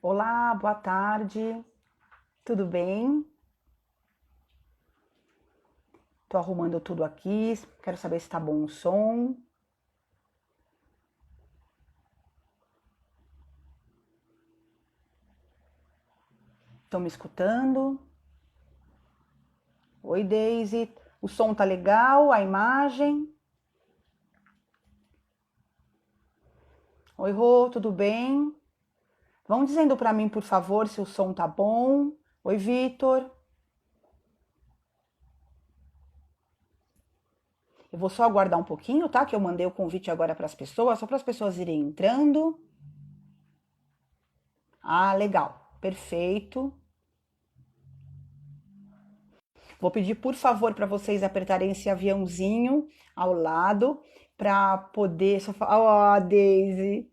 Olá, boa tarde. Tudo bem? Tô arrumando tudo aqui. Quero saber se tá bom o som. Estão me escutando? Oi, Daisy. O som tá legal? A imagem? Oi, Rô, tudo bem? Vão dizendo para mim, por favor, se o som tá bom. Oi, Vitor. Eu vou só aguardar um pouquinho, tá? Que eu mandei o convite agora para as pessoas, só para as pessoas irem entrando. Ah, legal. Perfeito. Vou pedir, por favor, para vocês apertarem esse aviãozinho ao lado para poder só falar, ó, Daisy,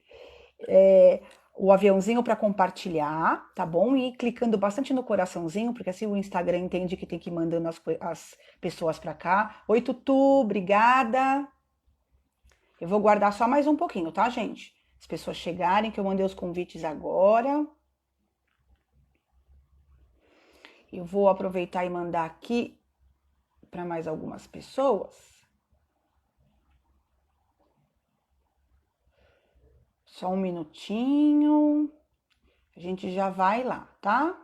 o aviãozinho para compartilhar, tá bom? E clicando bastante no coraçãozinho, porque assim o Instagram entende que tem que ir mandando as pessoas para cá. Oi, Tutu, obrigada. Eu vou guardar só mais um pouquinho, tá, gente? As pessoas chegarem, que eu mandei os convites agora. Eu vou aproveitar e mandar aqui para mais algumas pessoas. Só um minutinho. A gente já vai lá, tá?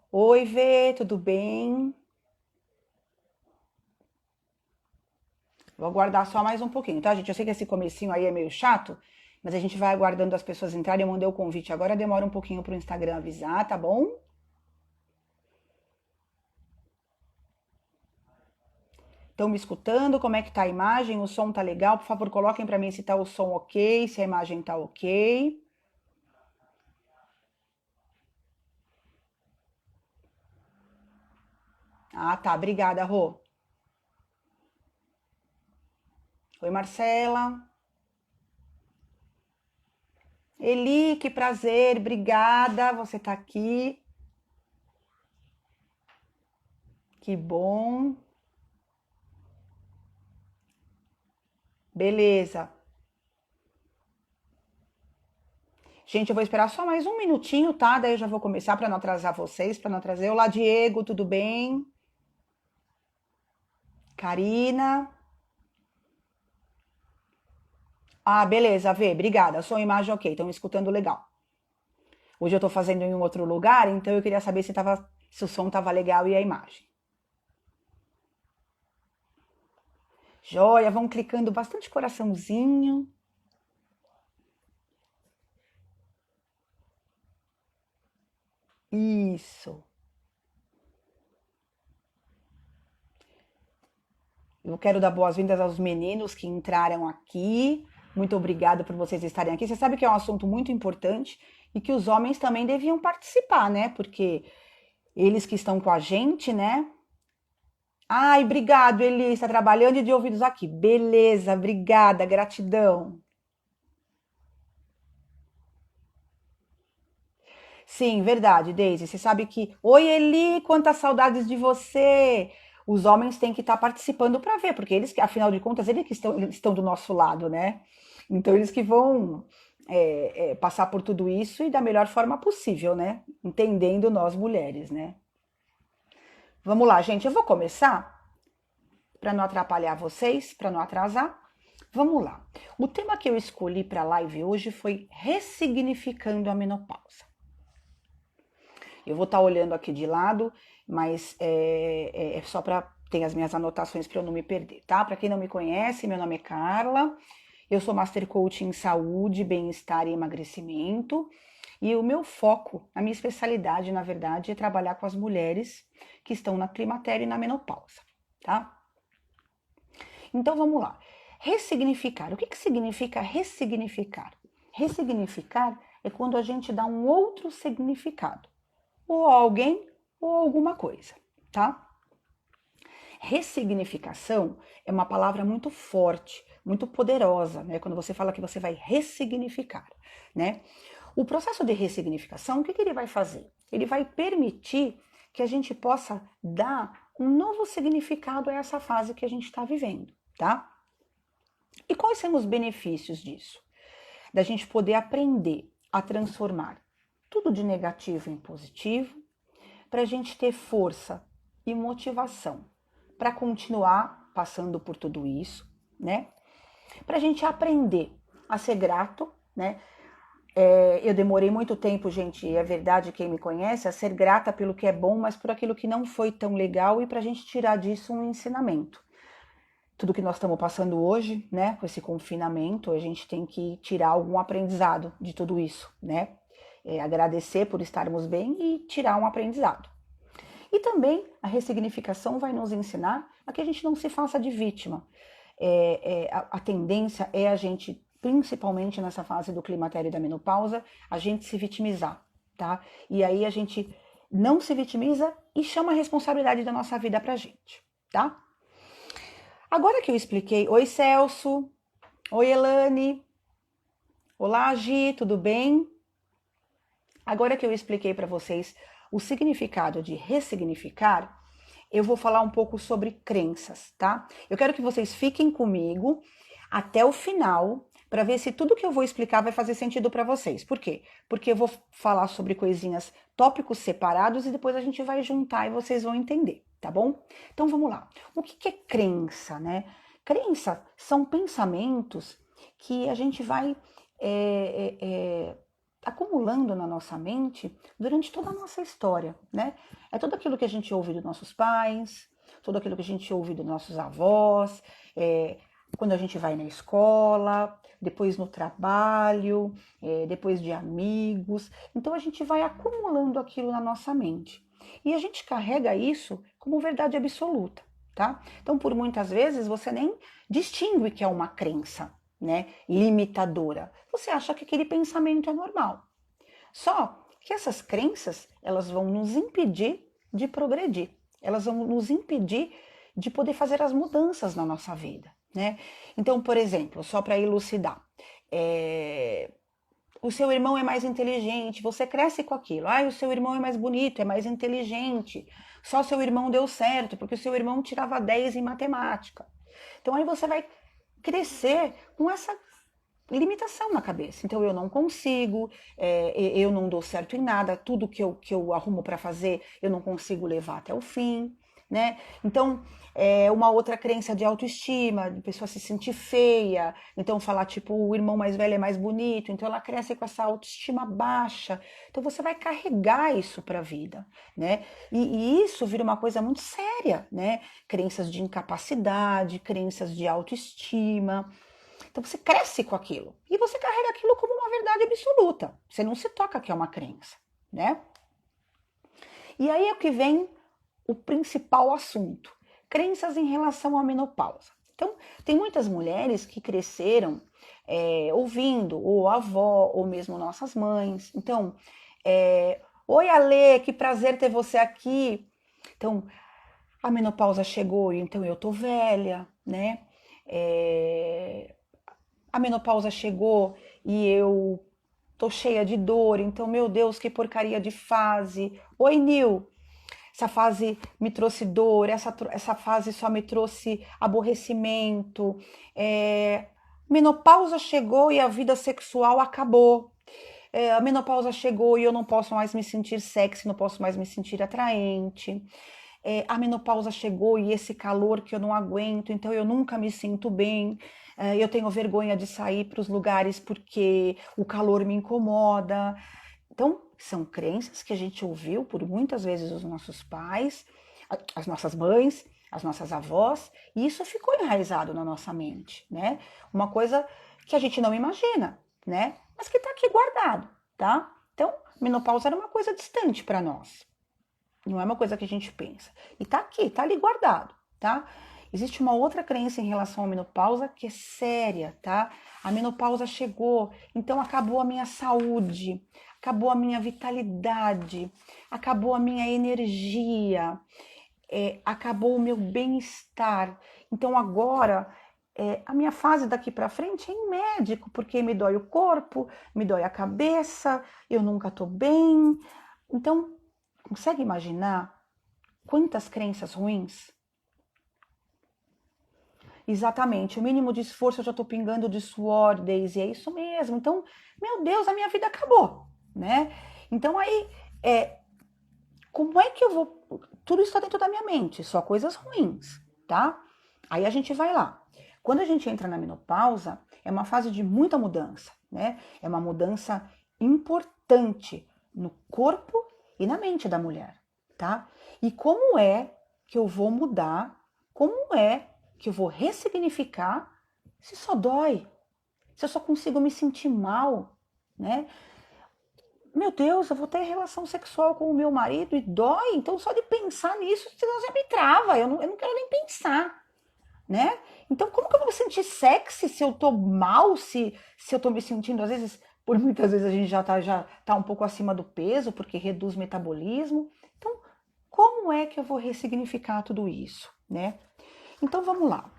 Oi, Vê, tudo bem? Vou aguardar só mais um pouquinho, tá, gente? Eu sei que esse comecinho aí é meio chato, mas a gente vai aguardando as pessoas entrarem. Eu mandei o convite agora, demora um pouquinho pro Instagram avisar, tá bom? Estão me escutando? Como é que tá a imagem? O som tá legal? Por favor, coloquem pra mim se tá o som ok, se a imagem tá ok. Ah, tá. Obrigada, Rô. Oi, Marcela. Eli, que prazer. Obrigada. Você tá aqui. Que bom. Beleza. Gente, eu vou esperar só mais um minutinho, tá? Daí eu já vou começar para não atrasar vocês, para não atrasar. Olá, Diego, tudo bem? Karina. Ah, beleza, Vê, obrigada. Som e imagem ok, estão me escutando legal. Hoje eu tô fazendo em um outro lugar, então eu queria saber se o som tava legal e a imagem. Joia, vão clicando bastante coraçãozinho. Isso. Eu quero dar boas-vindas aos meninos que entraram aqui. Muito obrigada por vocês estarem aqui. Você sabe que é um assunto muito importante e que os homens também deviam participar, né? Porque eles que estão com a gente, né? Ai, obrigado, Eli, está trabalhando e de ouvidos aqui. Beleza, obrigada, gratidão. Sim, verdade, Daisy. Você sabe que. Oi, Eli, quantas saudades de você! Os homens têm que estar participando para ver, porque eles, afinal de contas, eles estão do nosso lado, né? Então, eles que vão passar por tudo isso e da melhor forma possível, né? Entendendo nós mulheres, né? Vamos lá, gente. Eu vou começar para não atrapalhar vocês, para não atrasar. Vamos lá. O tema que eu escolhi para a live hoje foi ressignificando a menopausa. Eu vou estar olhando aqui de lado, mas é só para ter as minhas anotações para eu não me perder, tá? Para quem não me conhece, meu nome é Carla. Eu sou Master Coach em saúde, bem-estar e emagrecimento. E o meu foco, a minha especialidade, na verdade, é trabalhar com as mulheres que estão na climatério e na menopausa, tá? Então vamos lá. Ressignificar. O que significa ressignificar? Ressignificar é quando a gente dá um outro significado, ou a alguém ou a alguma coisa, tá? Ressignificação é uma palavra muito forte, muito poderosa, né? Quando você fala que você vai ressignificar, né? O processo de ressignificação, o que ele vai fazer? Ele vai permitir que a gente possa dar um novo significado a essa fase que a gente está vivendo, tá? E quais são os benefícios disso? Da gente poder aprender a transformar tudo de negativo em positivo, para a gente ter força e motivação para continuar passando por tudo isso, né? Para a gente aprender a ser grato, né? Eu demorei muito tempo, gente, é verdade, quem me conhece, a ser grata pelo que é bom, mas por aquilo que não foi tão legal e para a gente tirar disso um ensinamento. Tudo que nós estamos passando hoje, né, com esse confinamento, a gente tem que tirar algum aprendizado de tudo isso, né? Agradecer por estarmos bem e tirar um aprendizado. E também a ressignificação vai nos ensinar a que a gente não se faça de vítima. A tendência é a gente, principalmente nessa fase do climatério e da menopausa, a gente se vitimizar, tá? E aí a gente não se vitimiza e chama a responsabilidade da nossa vida pra gente, tá? Agora que eu expliquei, oi Celso, oi Elane, olá Gi, tudo bem? Agora que eu expliquei para vocês o significado de ressignificar, eu vou falar um pouco sobre crenças, tá? Eu quero que vocês fiquem comigo até o final para ver se tudo que eu vou explicar vai fazer sentido para vocês. Por quê? Porque eu vou falar sobre coisinhas, tópicos separados e depois a gente vai juntar e vocês vão entender, tá bom? Então vamos lá. O que é crença, né? Crença são pensamentos que a gente vai acumulando na nossa mente durante toda a nossa história, né? É tudo aquilo que a gente ouve dos nossos pais, tudo aquilo que a gente ouve dos nossos avós, quando a gente vai na escola, depois no trabalho, depois de amigos. Então a gente vai acumulando aquilo na nossa mente. E a gente carrega isso como verdade absoluta, tá? Então, por muitas vezes, você nem distingue que é uma crença, né, limitadora. Você acha que aquele pensamento é normal. Só que essas crenças, elas vão nos impedir de progredir. Elas vão nos impedir de poder fazer as mudanças na nossa vida, né? Então, por exemplo, só para elucidar, o seu irmão é mais inteligente, você cresce com aquilo. Ah, o seu irmão é mais bonito, é mais inteligente. Só seu irmão deu certo, porque o seu irmão tirava 10 em matemática. Então aí você vai crescer com essa limitação na cabeça. Então eu não consigo, eu não dou certo em nada, tudo que eu arrumo para fazer eu não consigo levar até o fim, né? Então uma outra crença de autoestima, de pessoa se sentir feia, então falar tipo o irmão mais velho é mais bonito, então ela cresce com essa autoestima baixa. Então você vai carregar isso para a vida, né? E isso vira uma coisa muito séria, né? Crenças de incapacidade, crenças de autoestima. Então você cresce com aquilo e você carrega aquilo como uma verdade absoluta. Você não se toca que é uma crença, né? E aí é que vem o principal assunto: crenças em relação à menopausa. Então, tem muitas mulheres que cresceram ouvindo, ou a avó, ou mesmo nossas mães. Então, oi Ale, que prazer ter você aqui. Então, a menopausa chegou e então eu tô velha, né? A menopausa chegou e eu tô cheia de dor, então, meu Deus, que porcaria de fase. Oi, Nil, essa fase me trouxe dor, essa fase só me trouxe aborrecimento. Menopausa chegou e a vida sexual acabou. A menopausa chegou e eu não posso mais me sentir sexy, não posso mais me sentir atraente. A menopausa chegou e esse calor que eu não aguento, então eu nunca me sinto bem. Eu tenho vergonha de sair para os lugares porque o calor me incomoda. Então, são crenças que a gente ouviu por muitas vezes os nossos pais, as nossas mães, as nossas avós, e isso ficou enraizado na nossa mente, né? Uma coisa que a gente não imagina, né? Mas que está aqui guardado, tá? Então, menopausa era uma coisa distante para nós. Não é uma coisa que a gente pensa. E tá aqui, tá ali guardado, tá? Existe uma outra crença em relação à menopausa que é séria, tá? A menopausa chegou, então acabou a minha saúde, acabou a minha vitalidade, acabou a minha energia, acabou o meu bem-estar. Então agora a minha fase daqui para frente é em médico, porque me dói o corpo, me dói a cabeça, eu nunca tô bem. Então, consegue imaginar quantas crenças ruins? Exatamente, o mínimo de esforço eu já tô pingando de suor, Daisy, é isso mesmo. Então, meu Deus, a minha vida acabou, né? Então aí, como é que eu vou... Tudo está dentro da minha mente, só coisas ruins, tá? Aí a gente vai lá. Quando a gente entra na menopausa, é uma fase de muita mudança, né? É uma mudança importante no corpo e na mente da mulher, tá? E como é que eu vou mudar? Como é que eu vou ressignificar se só dói? Se eu só consigo me sentir mal, né? Meu Deus, eu vou ter relação sexual com o meu marido e dói, então só de pensar nisso, senão já me trava, eu não quero nem pensar, né? Então, como que eu vou me sentir sexy se eu tô mal, se eu tô me sentindo, às vezes, por muitas vezes a gente já tá um pouco acima do peso, porque reduz o metabolismo. Então, como é que eu vou ressignificar tudo isso, né? Então, vamos lá.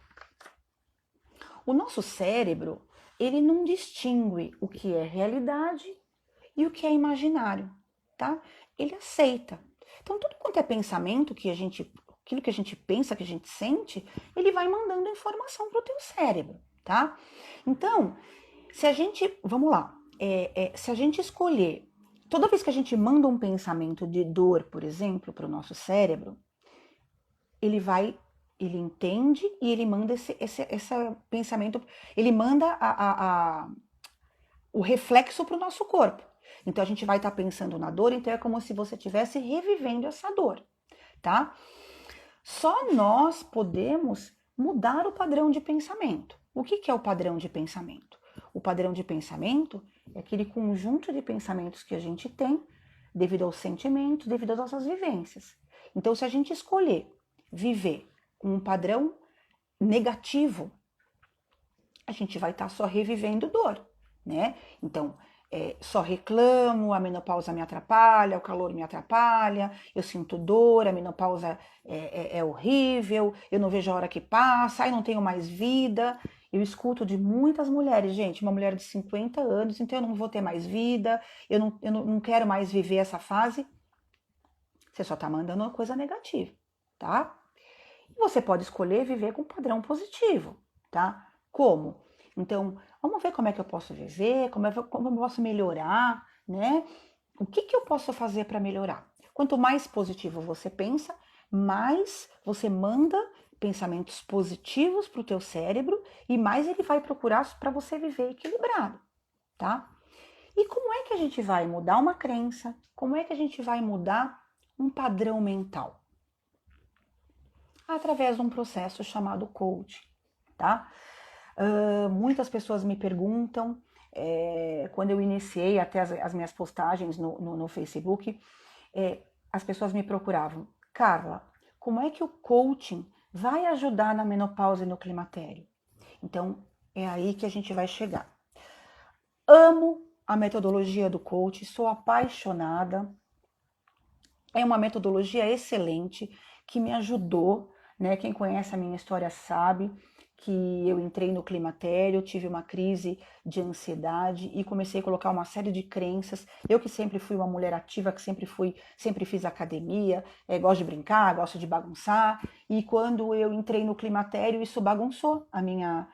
O nosso cérebro, ele não distingue o que é realidade e o que é imaginário, tá? Ele aceita. Então, tudo quanto é pensamento aquilo que a gente pensa, que a gente sente, ele vai mandando informação para o teu cérebro, tá? Então, se a gente, vamos lá, se a gente escolher, toda vez que a gente manda um pensamento de dor, por exemplo, para o nosso cérebro, ele entende e ele manda esse pensamento, ele manda o reflexo para o nosso corpo. Então a gente vai estar pensando na dor, então é como se você estivesse revivendo essa dor, tá? Só nós podemos mudar o padrão de pensamento. O que é o padrão de pensamento? O padrão de pensamento é aquele conjunto de pensamentos que a gente tem devido aos sentimentos, devido às nossas vivências. Então, se a gente escolher viver com um padrão negativo, a gente vai estar só revivendo dor, né? Então, só reclamo, a menopausa me atrapalha, o calor me atrapalha, eu sinto dor, a menopausa é horrível, eu não vejo a hora que passa, aí não tenho mais vida. Eu escuto de muitas mulheres, gente, uma mulher de 50 anos, então eu não vou ter mais vida, eu não quero mais viver essa fase. Você só tá mandando uma coisa negativa, tá? E você pode escolher viver com um padrão positivo, tá? Como? Então, vamos ver como é que eu posso viver, como eu posso melhorar, né? O que eu posso fazer para melhorar? Quanto mais positivo você pensa, mais você manda pensamentos positivos para o teu cérebro e mais ele vai procurar para você viver equilibrado, tá? E como é que a gente vai mudar uma crença? Como é que a gente vai mudar um padrão mental? Através de um processo chamado coaching, tá? Muitas pessoas me perguntam, quando eu iniciei até as minhas postagens no Facebook, as pessoas me procuravam, Carla, como é que o coaching vai ajudar na menopausa e no climatério? Então, é aí que a gente vai chegar. Amo a metodologia do coaching, sou apaixonada, é uma metodologia excelente que me ajudou, né? Quem conhece a minha história sabe que eu entrei no climatério, tive uma crise de ansiedade e comecei a colocar uma série de crenças. Eu que sempre fui uma mulher ativa, que sempre fiz academia, gosto de brincar, gosto de bagunçar, e quando eu entrei no climatério, isso bagunçou a minha...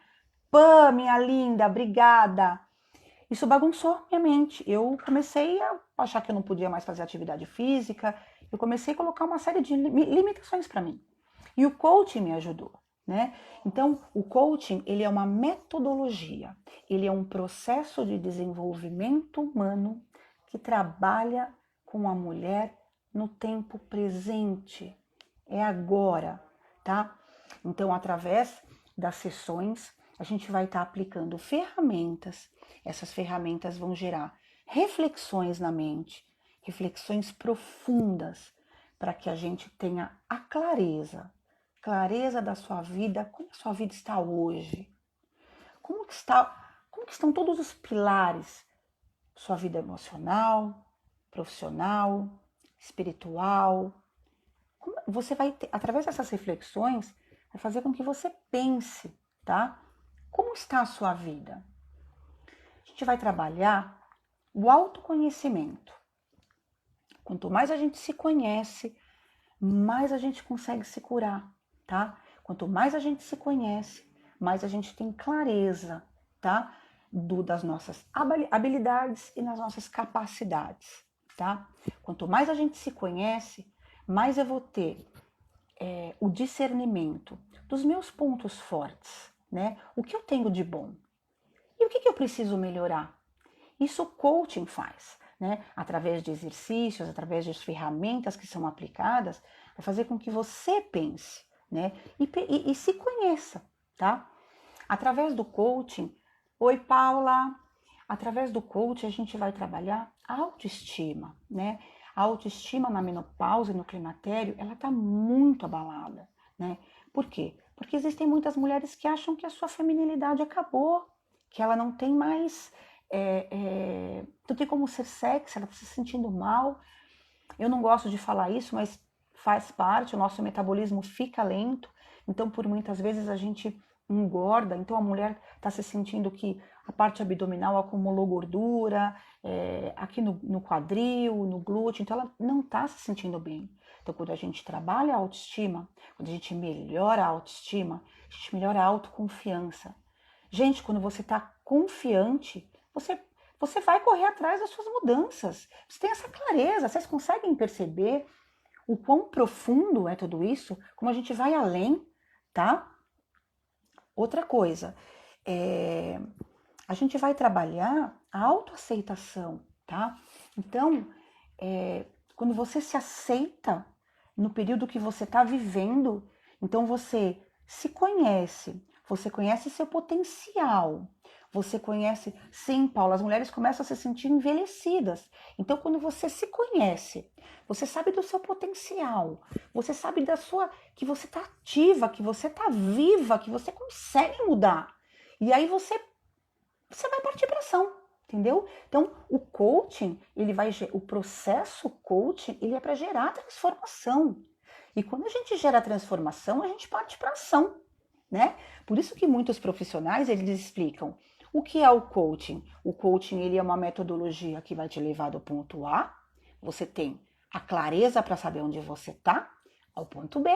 Pã, minha linda, obrigada! Isso bagunçou minha mente. Eu comecei a achar que eu não podia mais fazer atividade física. Eu comecei a colocar uma série de limitações para mim. E o coaching me ajudou, né? Então, o coaching, ele é uma metodologia. Ele é um processo de desenvolvimento humano que trabalha com a mulher no tempo presente. É agora, tá? Então, através das sessões, a gente vai estar aplicando ferramentas. Essas ferramentas vão gerar reflexões na mente, reflexões profundas, para que a gente tenha a clareza da sua vida, como a sua vida está hoje, como que estão todos os pilares, sua vida emocional, profissional, espiritual. Você vai ter, através dessas reflexões, vai fazer com que você pense, tá? Como está a sua vida? A gente vai trabalhar o autoconhecimento. Quanto mais a gente se conhece, mais a gente consegue se curar, tá? Quanto mais a gente se conhece, mais a gente tem clareza, tá? Das nossas habilidades e nas nossas capacidades, tá? Quanto mais a gente se conhece, mais eu vou ter o discernimento dos meus pontos fortes, né? O que eu tenho de bom e o que eu preciso melhorar. Isso o coaching faz, né? Através de exercícios, através de ferramentas que são aplicadas, vai fazer com que você pense, né? E se conheça, tá? Através do coaching, oi Paula, através do coaching a gente vai trabalhar a autoestima, né? A autoestima na menopausa e no climatério, ela tá muito abalada, né? Por quê? Porque existem muitas mulheres que acham que a sua feminilidade acabou, que ela não tem mais, não tem como ser sexy, ela está se sentindo mal. Eu não gosto de falar isso, mas faz parte, o nosso metabolismo fica lento, então por muitas vezes a gente engorda, então a mulher está se sentindo que a parte abdominal acumulou gordura, aqui no quadril, no glúteo, então ela não está se sentindo bem. Então quando a gente trabalha a autoestima, quando a gente melhora a autoestima, a gente melhora a autoconfiança. Gente, quando você está confiante, você vai correr atrás das suas mudanças. Você tem essa clareza, vocês conseguem perceber o quão profundo é tudo isso? Como a gente vai além, tá? Outra coisa, a gente vai trabalhar a autoaceitação, tá? Então, quando você se aceita no período que você está vivendo, então você se conhece, você conhece seu potencial, você conhece... Sim, Paula, as mulheres começam a se sentir envelhecidas. Então, quando você se conhece, você sabe do seu potencial, você sabe que você está ativa, que você está viva, que você consegue mudar. E aí você vai partir para ação, entendeu? Então, o coaching, o processo coaching, ele é para gerar transformação. E quando a gente gera transformação, a gente parte para ação, né? Por isso que muitos profissionais, eles explicam o que é o coaching. O coaching, ele é uma metodologia que vai te levar do ponto A, você tem a clareza para saber onde você está, ao ponto B,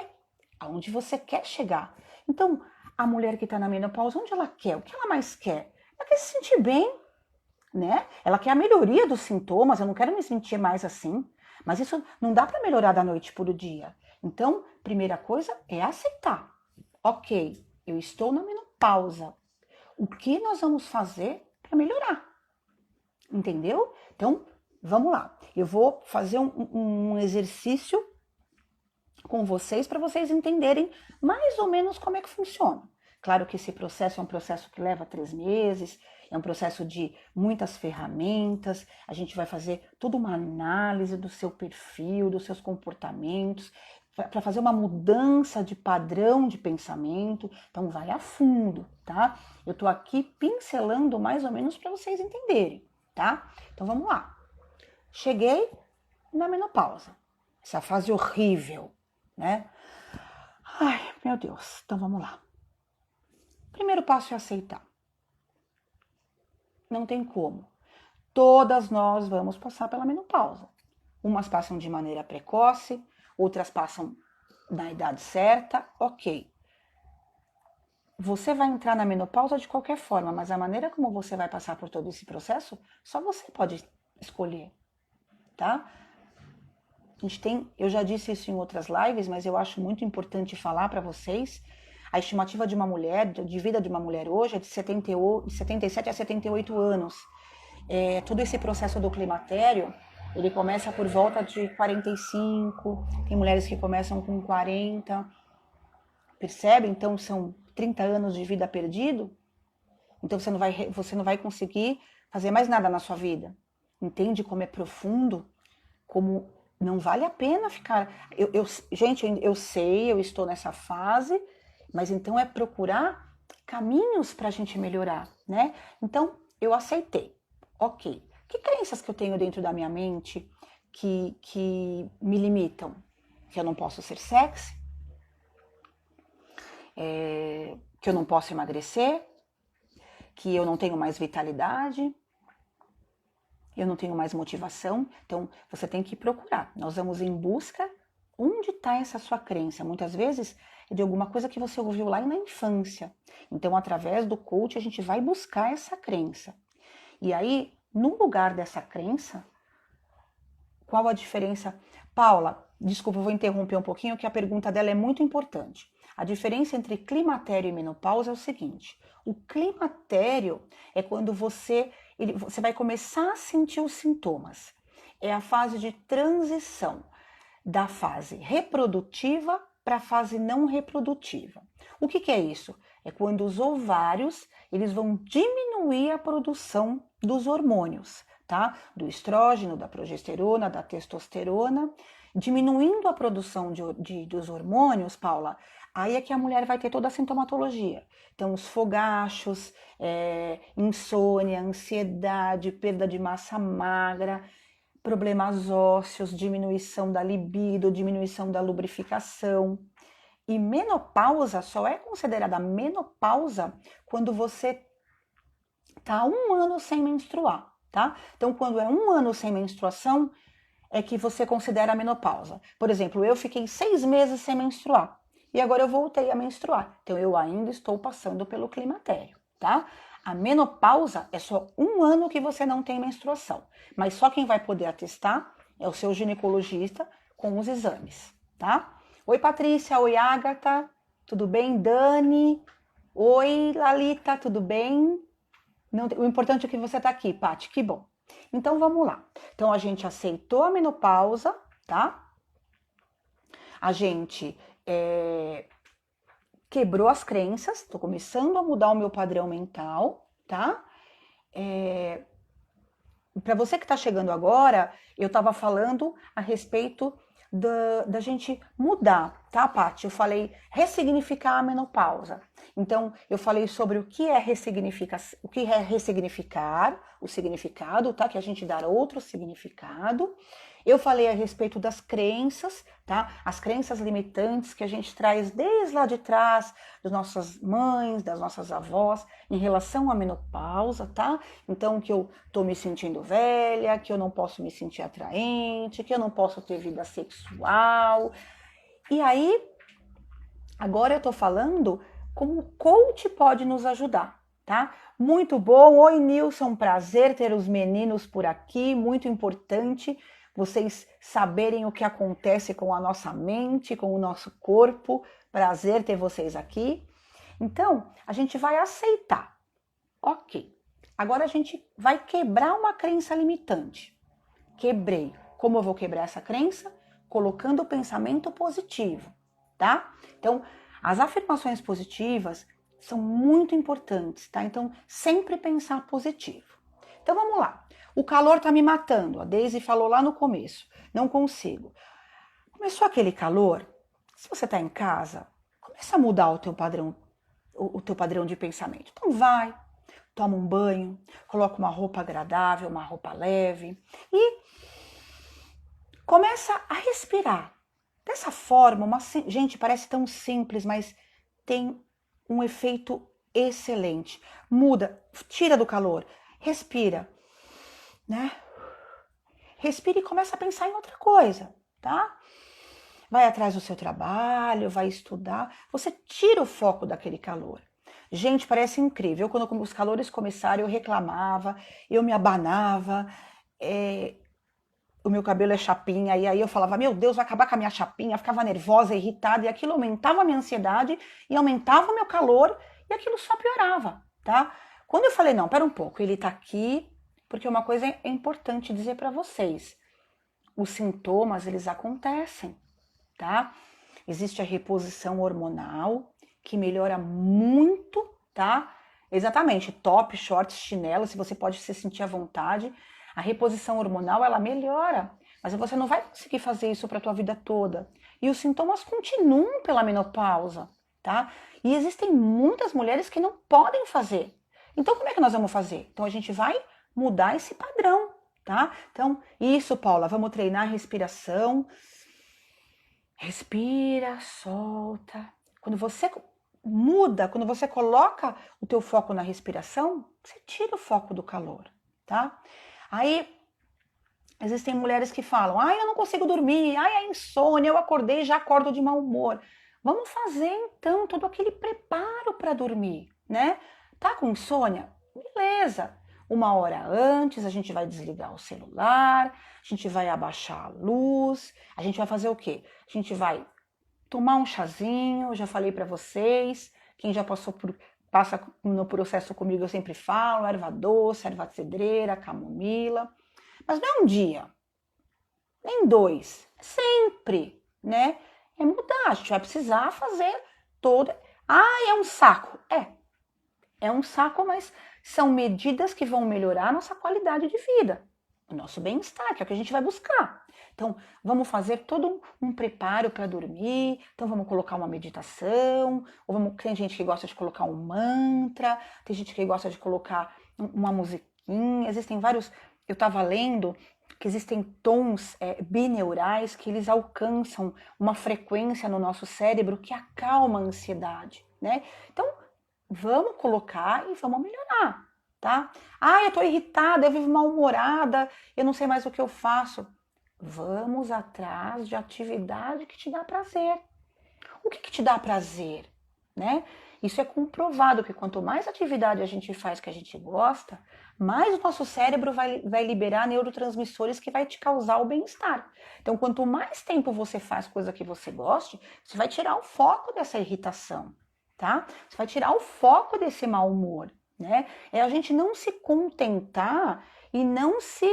aonde você quer chegar. Então, a mulher que está na menopausa, onde ela quer? O que ela mais quer? Ela quer se sentir bem, né? Ela quer a melhoria dos sintomas, eu não quero me sentir mais assim. Mas isso não dá para melhorar da noite para o dia. Então, primeira coisa é aceitar. Ok, eu estou na menopausa. O que nós vamos fazer para melhorar? Entendeu? Então, vamos lá. Eu vou fazer um exercício com vocês para vocês entenderem mais ou menos como é que funciona. Claro que esse processo é um processo que leva 3 meses, é um processo de muitas ferramentas, a gente vai fazer toda uma análise do seu perfil, dos seus comportamentos, para fazer uma mudança de padrão de pensamento, então vai a fundo, tá? Eu tô aqui pincelando mais ou menos para vocês entenderem, tá? Então vamos lá. Cheguei na menopausa, essa fase horrível, né? Ai, meu Deus, então vamos lá. Primeiro passo é aceitar. Não tem como. Todas nós vamos passar pela menopausa. Umas passam de maneira precoce, outras passam na idade certa, ok. Você vai entrar na menopausa de qualquer forma, mas a maneira como você vai passar por todo esse processo, só você pode escolher, tá? Eu já disse isso em outras lives, mas eu acho muito importante falar para vocês. A estimativa de uma mulher, de vida de uma mulher hoje é de 77 a 78 anos. Todo esse processo do climatério, ele começa por volta de 45, tem mulheres que começam com 40, percebe? Então são 30 anos de vida perdido. Então você não vai conseguir fazer mais nada na sua vida. Entende como é profundo? Como não vale a pena ficar... Gente, eu sei, eu estou nessa fase, mas então é procurar caminhos para a gente melhorar, né? Então, eu aceitei. Ok. Que crenças que eu tenho dentro da minha mente que me limitam? Que eu não posso ser sexy? Que eu não posso emagrecer? Que eu não tenho mais vitalidade? Eu não tenho mais motivação? Então, você tem que procurar. Nós vamos em busca onde está essa sua crença. Muitas vezes, é de alguma coisa que você ouviu lá na infância. Então, através do coach, a gente vai buscar essa crença. E aí, no lugar dessa crença, qual a diferença? Paula, desculpa, eu vou interromper um pouquinho, que a pergunta dela é muito importante. A diferença entre climatério e menopausa é o seguinte: o climatério é quando você vai começar a sentir os sintomas. É a fase de transição da fase reprodutiva para a fase não reprodutiva. O que é isso? É quando os ovários eles vão diminuir a produção dos hormônios, tá? Do estrógeno, da progesterona, da testosterona, diminuindo a produção dos hormônios, Paula. Aí é que a mulher vai ter toda a sintomatologia. Então, os fogachos, insônia, ansiedade, perda de massa magra, problemas ósseos, diminuição da libido, diminuição da lubrificação. E menopausa só é considerada menopausa quando você está 1 ano sem menstruar, tá? Então, quando é 1 ano sem menstruação, é que você considera a menopausa. Por exemplo, eu fiquei 6 meses sem menstruar e agora eu voltei a menstruar. Então, eu ainda estou passando pelo climatério, tá? A menopausa é só 1 ano que você não tem menstruação, mas só quem vai poder atestar é o seu ginecologista com os exames, tá? Oi, Patrícia. Oi, Ágata. Tudo bem? Dani. Oi, Lalita. Tudo bem? Não, o importante é que você tá aqui, Paty. Que bom. Então, vamos lá. Então, a gente aceitou a menopausa, tá? A gente quebrou as crenças. Tô começando a mudar o meu padrão mental, tá? Para você que está chegando agora, eu estava falando a respeito da gente mudar, tá, Paty? Eu falei ressignificar a menopausa. Então, eu falei sobre o que é ressignificar, o significado, tá? Que a gente dá outro significado. Eu falei a respeito das crenças, tá? As crenças limitantes que a gente traz desde lá de trás, das nossas mães, das nossas avós, em relação à menopausa, tá? Então, que eu tô me sentindo velha, que eu não posso me sentir atraente, que eu não posso ter vida sexual. E aí, agora eu tô falando como o coach pode nos ajudar, tá? Muito bom. Oi, Nilson, prazer ter os meninos por aqui, muito importante vocês saberem o que acontece com a nossa mente, com o nosso corpo. Prazer ter vocês aqui. Então, a gente vai aceitar. Ok. Agora a gente vai quebrar uma crença limitante. Quebrei. Como eu vou quebrar essa crença? Colocando o pensamento positivo, tá? Então, as afirmações positivas são muito importantes, tá? Então, sempre pensar positivo. Então, vamos lá. O calor tá me matando. A Daisy falou lá no começo. Não consigo. Começou aquele calor? Se você tá em casa, começa a mudar o teu padrão de pensamento. Então, vai, toma um banho, coloca uma roupa agradável, uma roupa leve e começa a respirar. Dessa forma, gente, parece tão simples, mas tem um efeito excelente. Muda, tira do calor, respira, né? Respira e começa a pensar em outra coisa, tá? Vai atrás do seu trabalho, vai estudar, você tira o foco daquele calor. Gente, parece incrível. Quando os calores começaram, eu reclamava, eu me abanava, o meu cabelo é chapinha, e aí eu falava, meu Deus, vai acabar com a minha chapinha, eu ficava nervosa, irritada, e aquilo aumentava a minha ansiedade, e aumentava o meu calor, e aquilo só piorava, tá? Quando eu falei, não, pera um pouco, ele tá aqui, porque uma coisa é importante dizer para vocês, os sintomas, eles acontecem, tá? Existe a reposição hormonal, que melhora muito, tá? Exatamente, top, shorts, chinelo, se você pode se sentir à vontade. A reposição hormonal, ela melhora, mas você não vai conseguir fazer isso para a tua vida toda. E os sintomas continuam pela menopausa, tá? E existem muitas mulheres que não podem fazer. Então, como é que nós vamos fazer? Então, a gente vai mudar esse padrão, tá? Então, isso, Paula, vamos treinar a respiração. Respira, solta. Quando você muda, quando você coloca o teu foco na respiração, você tira o foco do calor, tá? Aí, existem mulheres que falam, ai, eu não consigo dormir, ai, é insônia, eu acordei e já acordo de mau humor. Vamos fazer então todo aquele preparo para dormir, né? Tá com insônia? Beleza. 1 hora antes a gente vai desligar o celular, a gente vai abaixar a luz, a gente vai fazer o quê? A gente vai tomar um chazinho, eu já falei para vocês, quem já passa no processo comigo eu sempre falo, erva doce, erva cedreira, camomila, mas não é um dia, nem dois, é sempre, né? É mudar, a gente vai precisar fazer toda. Ah, é um saco. É um saco, mas são medidas que vão melhorar a nossa qualidade de vida, o nosso bem-estar, que é o que a gente vai buscar. Então, vamos fazer todo um preparo para dormir. Então, vamos colocar uma meditação, tem gente que gosta de colocar um mantra, tem gente que gosta de colocar uma musiquinha. Existem vários. Eu estava lendo que existem tons bineurais que eles alcançam uma frequência no nosso cérebro que acalma a ansiedade, né? Então, vamos colocar e vamos melhorar, tá? Ah, eu tô irritada, eu vivo mal-humorada, eu não sei mais o que eu faço. Vamos atrás de atividade que te dá prazer. O que te dá prazer, né? Isso é comprovado que quanto mais atividade a gente faz que a gente gosta, mais o nosso cérebro vai liberar neurotransmissores que vai te causar o bem-estar. Então, quanto mais tempo você faz coisa que você goste, você vai tirar o foco dessa irritação, tá? Você vai tirar o foco desse mau humor, né? É a gente não se contentar e não se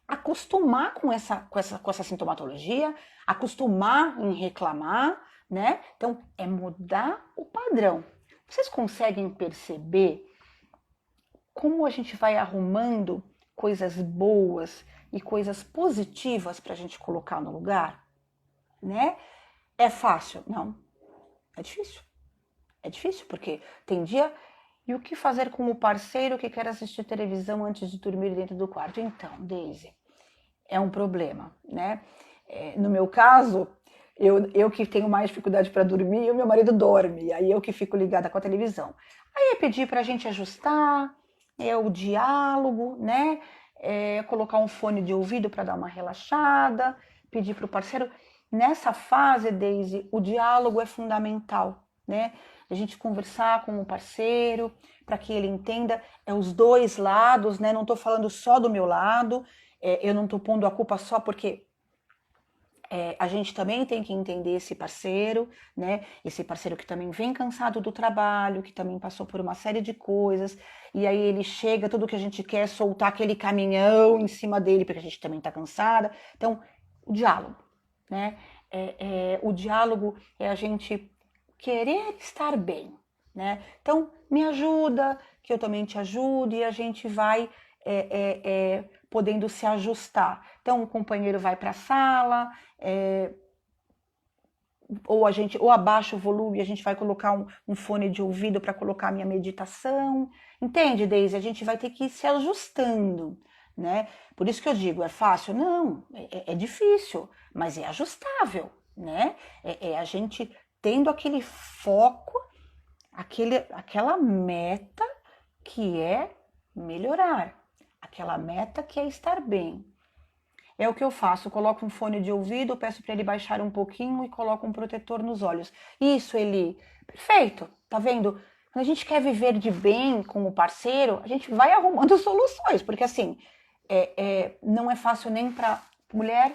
acostumar com essa sintomatologia, acostumar em reclamar, né? Então, é mudar o padrão. Vocês conseguem perceber como a gente vai arrumando coisas boas e coisas positivas para a gente colocar no lugar, né? É fácil? Não. É difícil. É difícil, porque tem dia. E o que fazer com o parceiro que quer assistir televisão antes de dormir dentro do quarto? Então, Daisy, é um problema, né? No meu caso, eu que tenho mais dificuldade para dormir e o meu marido dorme, aí eu que fico ligada com a televisão. Aí eu pedi para a gente ajustar, o diálogo, né? Colocar um fone de ouvido para dar uma relaxada, pedir para o parceiro. Nessa fase, Daisy, o diálogo é fundamental, né? A gente conversar com o parceiro para que ele entenda os dois lados, né? Não estou falando só do meu lado, eu não estou pondo a culpa só porque a gente também tem que entender esse parceiro, né? Esse parceiro que também vem cansado do trabalho, que também passou por uma série de coisas, e aí ele chega, tudo que a gente quer é soltar aquele caminhão em cima dele, porque a gente também está cansada. Então, o diálogo, né? O diálogo é a gente querer estar bem, né? Então, me ajuda, que eu também te ajude, e a gente vai podendo se ajustar. Então, o companheiro vai para a sala, ou abaixa o volume, a gente vai colocar um fone de ouvido para colocar a minha meditação. Entende, Deise? A gente vai ter que ir se ajustando, né? Por isso que eu digo, é fácil? Não, é difícil, mas é ajustável, né? A gente tendo aquele foco, aquela meta que é melhorar, aquela meta que é estar bem. É o que eu faço, coloco um fone de ouvido, peço para ele baixar um pouquinho e coloco um protetor nos olhos. Isso, Eli, perfeito, tá vendo? Quando a gente quer viver de bem com o parceiro, a gente vai arrumando soluções, porque assim, não é fácil nem para mulher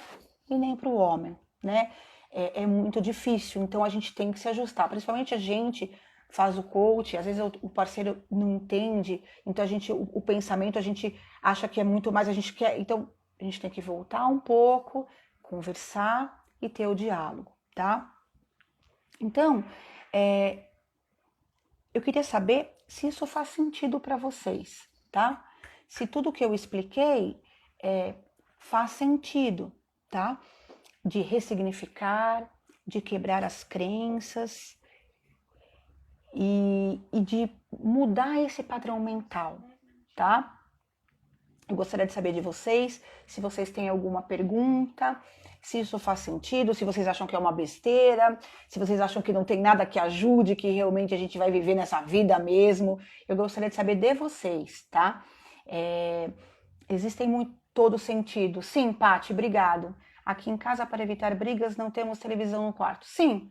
e nem para o homem, né? É muito difícil, então a gente tem que se ajustar, principalmente a gente faz o coach, às vezes o parceiro não entende, então o pensamento a gente acha que é muito mais, a gente quer, então a gente tem que voltar um pouco, conversar e ter o diálogo, tá? Então, eu queria saber se isso faz sentido para vocês, tá? Se tudo que eu expliquei faz sentido, tá? De ressignificar, de quebrar as crenças e de mudar esse padrão mental, tá? Eu gostaria de saber de vocês, se vocês têm alguma pergunta, se isso faz sentido, se vocês acham que é uma besteira, se vocês acham que não tem nada que ajude, que realmente a gente vai viver nessa vida mesmo. Eu gostaria de saber de vocês, tá? Existem muito todo sentido. Sim, Paty, obrigado. Aqui em casa, para evitar brigas, não temos televisão no quarto. Sim,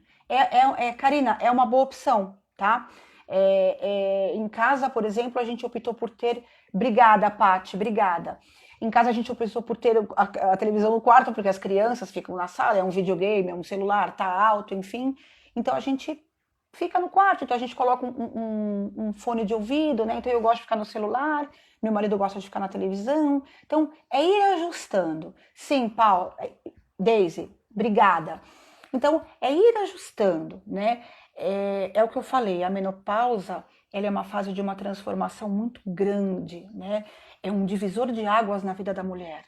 Karina, é uma boa opção, tá? Em casa, por exemplo, a gente optou por ter... Obrigada, Paty, obrigada. Em casa a gente optou por ter a televisão no quarto, porque as crianças ficam na sala, é um videogame, é um celular, tá alto, enfim. Então a gente fica no quarto, então a gente coloca um fone de ouvido, né? Então eu gosto de ficar no celular, meu marido gosta de ficar na televisão. Então é ir ajustando. Sim, Paulo, Daisy, obrigada. Então é ir ajustando, né? É o que eu falei, a menopausa, ela é uma fase de uma transformação muito grande, né? É um divisor de águas na vida da mulher.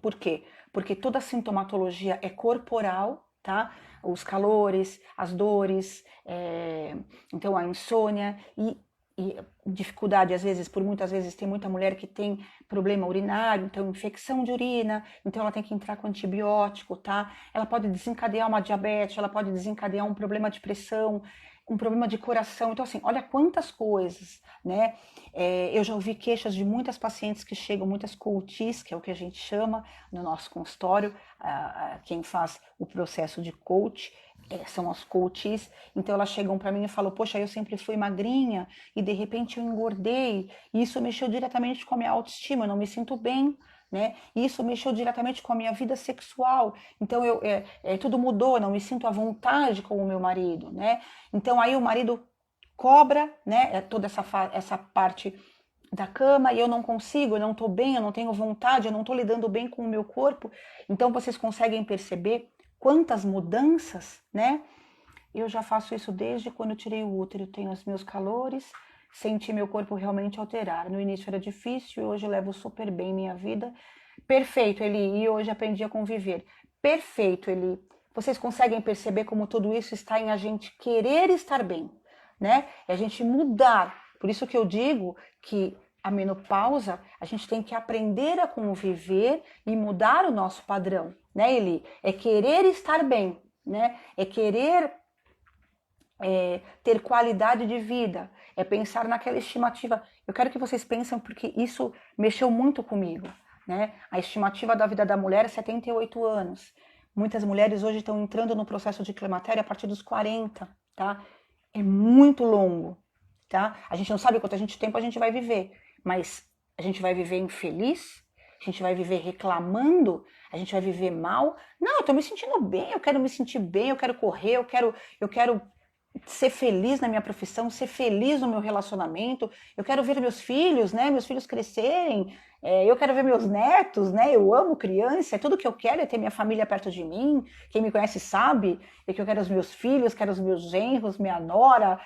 Por quê? Porque toda a sintomatologia é corporal, tá? Os calores, as dores, então a insônia e dificuldade, às vezes, por muitas vezes, tem muita mulher que tem problema urinário, então infecção de urina, então ela tem que entrar com antibiótico, tá? Ela pode desencadear uma diabetes, ela pode desencadear um problema de pressão, um problema de coração. Então, assim, olha quantas coisas, né? Eu já ouvi queixas de muitas pacientes que chegam, muitas coaches, que é o que a gente chama no nosso consultório, quem faz o processo de coach, são as coaches. Então elas chegam para mim e falam, poxa, eu sempre fui magrinha e de repente eu engordei, e isso mexeu diretamente com a minha autoestima, eu não me sinto bem, né? Isso mexeu diretamente com a minha vida sexual, então tudo mudou, eu não me sinto à vontade com o meu marido, né? Então aí o marido cobra, né, toda essa parte da cama, e eu não consigo, eu não estou bem, eu não tenho vontade, eu não estou lidando bem com o meu corpo. Então vocês conseguem perceber quantas mudanças, né? Eu já faço isso desde quando eu tirei o útero, eu tenho os meus calores, senti meu corpo realmente alterar. No início era difícil, hoje eu levo super bem minha vida. Perfeito, Eli, e hoje aprendi a conviver. Perfeito, Eli. Vocês conseguem perceber como tudo isso está em a gente querer estar bem, né? É a gente mudar. Por isso que eu digo que a menopausa, a gente tem que aprender a conviver e mudar o nosso padrão, né, Eli? É querer estar bem, né? É querer ter qualidade de vida, é pensar naquela estimativa. Eu quero que vocês pensem, porque isso mexeu muito comigo, né? A estimativa da vida da mulher é 78 anos. Muitas mulheres hoje estão entrando no processo de climatério a partir dos 40, tá? É muito longo, tá? A gente não sabe quanto tempo a gente vai viver, mas a gente vai viver infeliz, a gente vai viver reclamando, a gente vai viver mal. Não, eu tô me sentindo bem, eu quero me sentir bem, eu quero correr, eu quero ser feliz na minha profissão, ser feliz no meu relacionamento, eu quero ver meus filhos, né, meus filhos crescerem, eu quero ver meus netos, né, eu amo criança, tudo que eu quero é ter minha família perto de mim, quem me conhece sabe, é que eu quero os meus filhos, quero os meus genros, minha nora,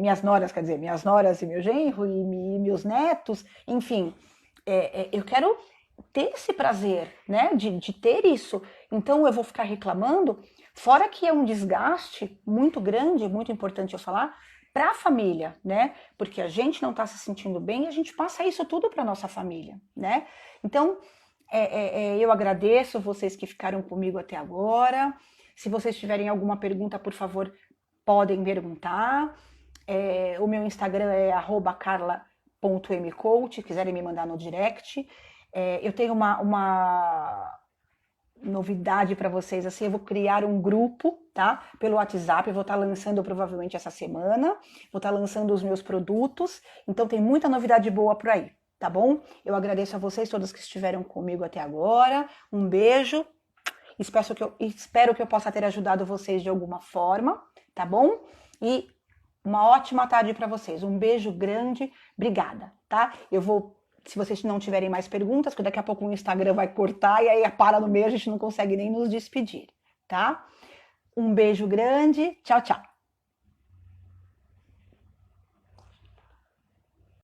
minhas noras, quer dizer, minhas noras e meu genro, e meus netos, enfim, eu quero ter esse prazer, né, de ter isso, então eu vou ficar reclamando. Fora que é um desgaste muito grande, muito importante eu falar, para a família, né? Porque a gente não está se sentindo bem e a gente passa isso tudo para nossa família, né? Então, eu agradeço vocês que ficaram comigo até agora. Se vocês tiverem alguma pergunta, por favor, podem perguntar. O meu Instagram é @carla.mcoach, quiserem me mandar no direct. Eu tenho uma novidade para vocês, assim, eu vou criar um grupo, tá? Pelo WhatsApp, eu vou estar lançando provavelmente essa semana, vou estar lançando os meus produtos, então tem muita novidade boa por aí, tá bom? Eu agradeço a vocês todos que estiveram comigo até agora, um beijo, espero que eu possa ter ajudado vocês de alguma forma, tá bom? E uma ótima tarde para vocês, um beijo grande, obrigada, tá? Se vocês não tiverem mais perguntas, porque daqui a pouco o Instagram vai cortar e aí para no meio, a gente não consegue nem nos despedir, tá? Um beijo grande, tchau, tchau.